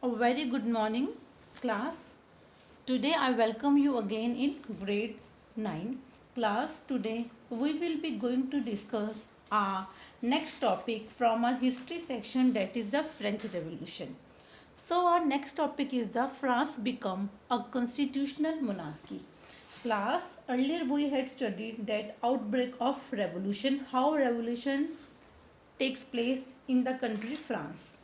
A very good morning, class. Today I welcome you again in grade 9. Class, today we will be going to discuss our next topic from our history section, that is the French Revolution. So our next topic is the France become a constitutional monarchy. Class, earlier we had studied that outbreak of revolution, how revolution takes place in the country France.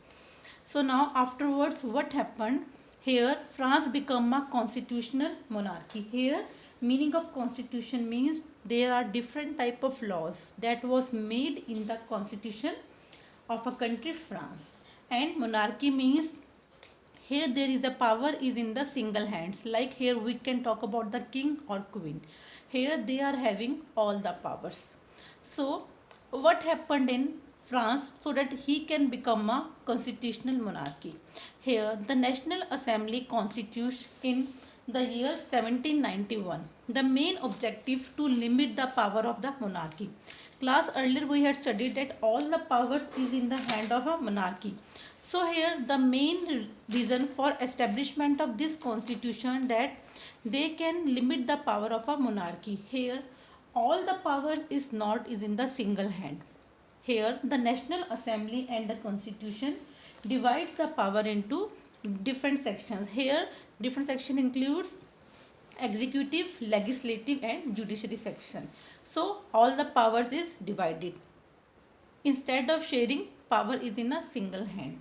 So now afterwards what happened? Here France become a constitutional monarchy. Here meaning of constitution means there are different type of laws that was made in the constitution of a country France. And monarchy means here there is a power is in the single hands, like here we can talk about the king or queen. Here they are having all the powers. So what happened in France so that he can become a constitutional monarchy? Here the National Assembly constitutes in the year 1791 the main objective to limit the power of the monarchy. Class, earlier we had studied that all the powers is in the hand of a monarchy. So here the main reason for establishment of this constitution that they can limit the power of a monarchy. Here all the powers is not is in the single hand. Here the National Assembly and the constitution divides the power into different sections. Here different section includes executive, legislative and judiciary section. So all the powers is divided. Instead of sharing, power is in a single hand.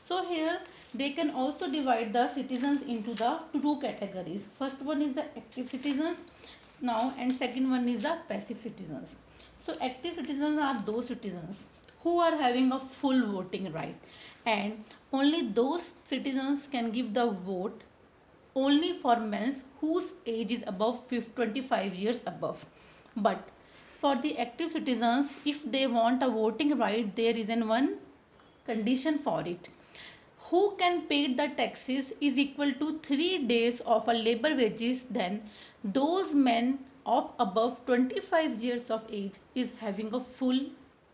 So here they can also divide the citizens into the two categories. First one is the active citizens now, and second one is the passive citizens. So active citizens are those citizens who are having a full voting right, and only those citizens can give the vote only for men whose age is above 25 years above. But for the active citizens, if they want a voting right, there is one condition for it. Who can pay the taxes is equal to 3 days of a labor wages, then those men of above 25 years of age is having a full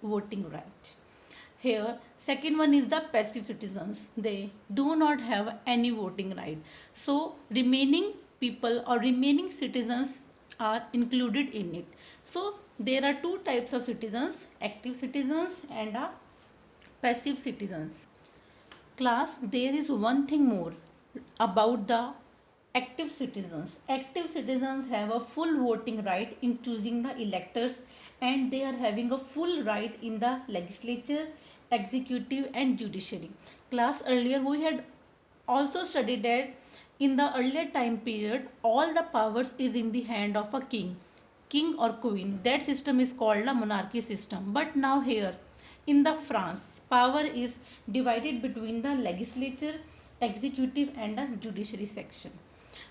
voting right. Here second one is the passive citizens. They do not have any voting right. So remaining people or remaining citizens are included in it. So there are two types of citizens, active citizens and passive citizens. Class, there is one thing more about the active citizens. Active citizens have a full voting right in choosing the electors, and they are having a full right in the legislature, executive and judiciary. Class, earlier we had also studied that in the earlier time period all the powers is in the hand of a king or queen. That system is called a monarchy system. But now here in the France, power is divided between the legislature, executive and the judiciary section.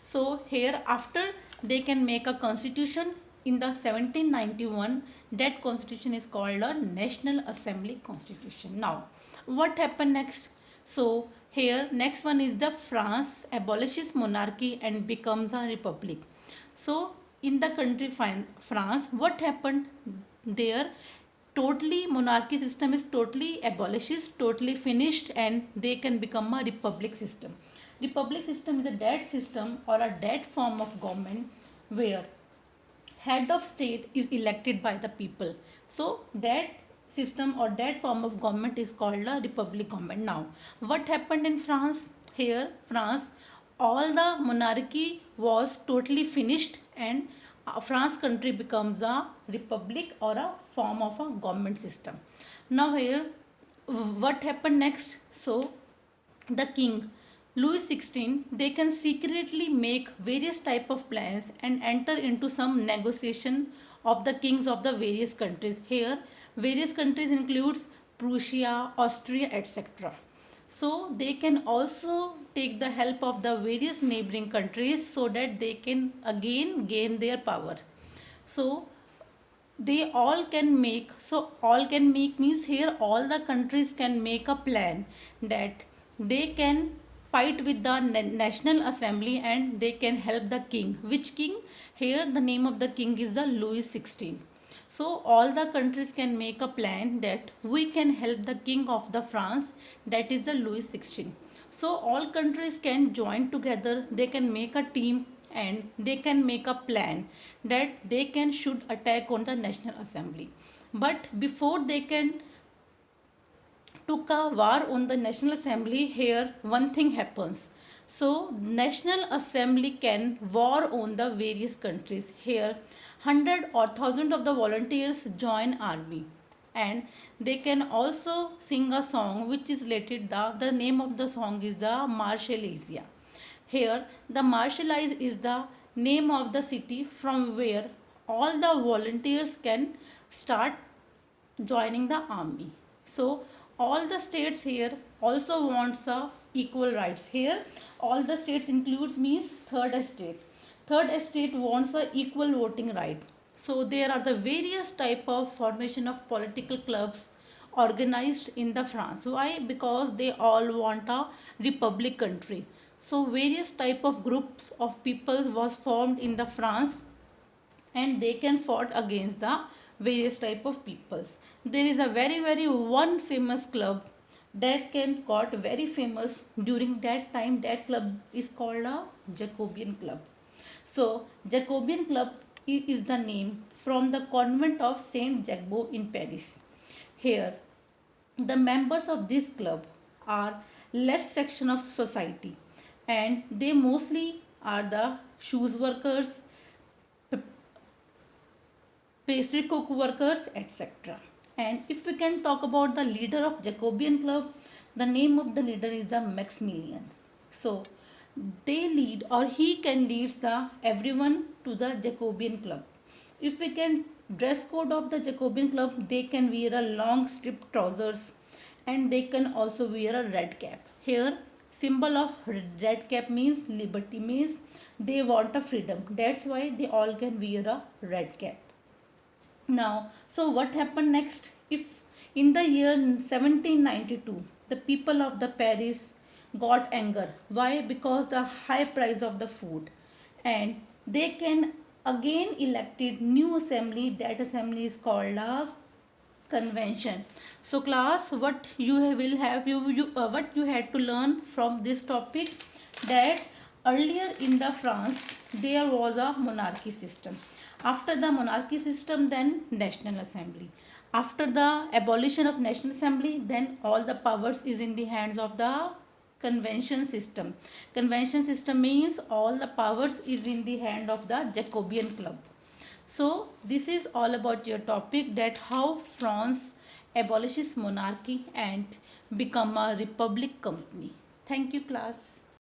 So here after they can make a constitution in the 1791, that constitution is called a National Assembly Constitution. Now what happened next? So here next one is the France abolishes monarchy and becomes a republic. So in the country France, what happened there? Totally monarchy system is totally abolished, totally finished, and they can become a republic system. Republic system is a dead system or a dead form of government where head of state is elected by the people. So that system or that form of government is called a republic government. Now what happened in France? Here France, all the monarchy was totally finished, and France country becomes a republic or a form of a government system. Now here what happened next? So the king Louis XVI, they can secretly make various type of plans and enter into some negotiation of the kings of the various countries. Here various countries includes Prussia, Austria, etc. So they can also take the help of the various neighboring countries so that they can again gain their power. So they all can make, so all can make means here all the countries can make a plan that they can fight with the National Assembly and they can help the king. Which king? Here the name of the king is the Louis XVI. So all the countries can make a plan that we can help the king of the France, that is the Louis XVI. So all countries can join together, they can make a team and they can make a plan that they can should attack on the National Assembly. But before they can took a war on the National Assembly, here one thing happens. So National Assembly can war on the various countries. Here hundred or thousand of the volunteers join army, and they can also sing a song which is related, the name of the song is the Marseillaise. Here the Marseillais is the name of the city from where all the volunteers can start joining the army. So all the states here also wants a equal rights. Here all the states includes means third estate. Third estate wants a equal voting right. So there are the various type of formation of political clubs organized in the France. Why? Because they all want a republic country. So various type of groups of people was formed in the France, and they can fought against the various type of peoples. There is a very one famous club that can got very famous during that time. That club is called a Jacobean Club. So Jacobean Club is the name from the convent of Saint Jacques in Paris. Here the members of this club are less section of society, and they mostly are the shoes workers, pastry cook workers, etc. And if we can talk about the leader of Jacobean Club, the name of the leader is the Maximilian. So they lead, or he can leads the everyone to the Jacobean Club. If we can dress code of the Jacobean Club, they can wear a long strip trousers, and they can also wear a red cap. Here symbol of red cap means liberty, means they want a freedom. That's why they all can wear a red cap. Now, so what happened next? If in the year 1792, the people of the Paris got anger. Why? Because the high price of the food, and they can again elected new assembly. That assembly is called a convention. So class, what you will have, what you had to learn from this topic, that earlier in the France there was a monarchy system. After the monarchy system, then National Assembly. After the abolition of National Assembly, then all the powers is in the hands of the convention system. Convention system means all the powers is in the hand of the Jacobean Club. So this is all about your topic, that how France abolishes monarchy and become a republic company. Thank you class.